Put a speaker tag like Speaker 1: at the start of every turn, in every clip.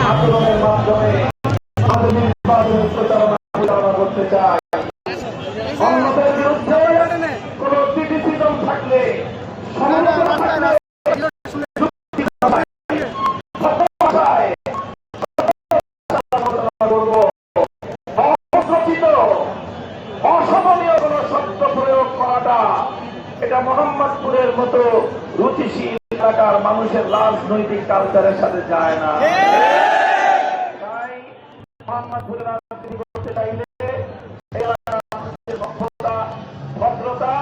Speaker 1: আন্দোলনের মাধ্যমে আমাদের নির্বাচনের প্রচারণা করতে চাই। অন্যদের বিরুদ্ধে কোন ডিসিশন থাকলে সমালোচনা থাকলে অসমনীয় কোন শব্দ প্রয়োগ করাটা এটা মোহাম্মদপুরের মতো রুচিশীল এলাকার মানুষের রাজনৈতিক কালচারের সাথে যায় না। তাই মোহাম্মদপুরের রাজনীতি করতে চাইলে ভদ্রতা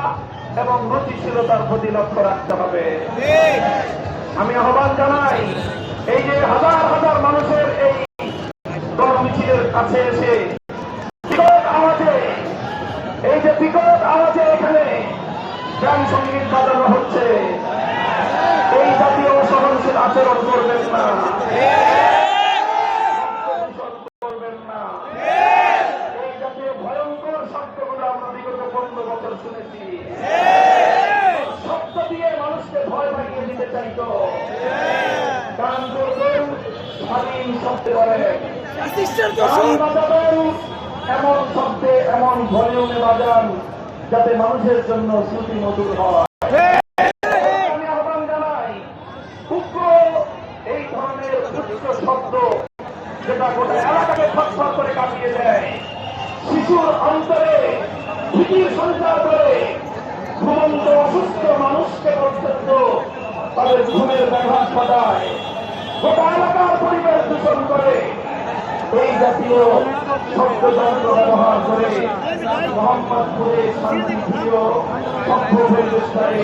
Speaker 1: এবং রুচিশীলতার প্রতি লক্ষ্য রাখতে হবে। আমি আহ্বান জানাই, এই যে হাজার হাজার মানুষের এই মিছিলের কাছে এসে এই যে বিকট আওয়াজে এখানে গান সঙ্গীত বাজানো হচ্ছে, এই জাতীয় সহনশীল আচরণ করবেন না, এই জাতীয় ভয়ঙ্কর শব্দগুলো আমরা বিগত 15 বছর শুনেছি। শব্দ দিয়ে মানুষকে ভয় পাইয়ে দিতে চাইতো। গান করবেন স্বাধীন শব্দে বলেন, গান বাজাবেন এমন শব্দে এমন ভলিউমে বাজান যাতে মানুষের জন্য শ্রুতি মধুর হয়। আমি আহ্বান জানাই, উগ্র এই ধরনের উচ্চ শব্দ যেটা গোটা এলাকাকে থরথর করে কাঁপিয়ে দেয়, শিশুর অন্তরে ভীতির সঞ্চার করে, ঘুমন্ত অসুস্থ মানুষকে পর্যন্ত তাদের ঘুমের ব্যাঘাত ঘটায়, গোটা এলাকার পরিবেশ দূষণ করে, এই জাতীয় শব্দযন্ত্র ব্যবহার করে মোহাম্মদপুরে শান্তিপ্রিয় সভ্য পরিবেশটাকে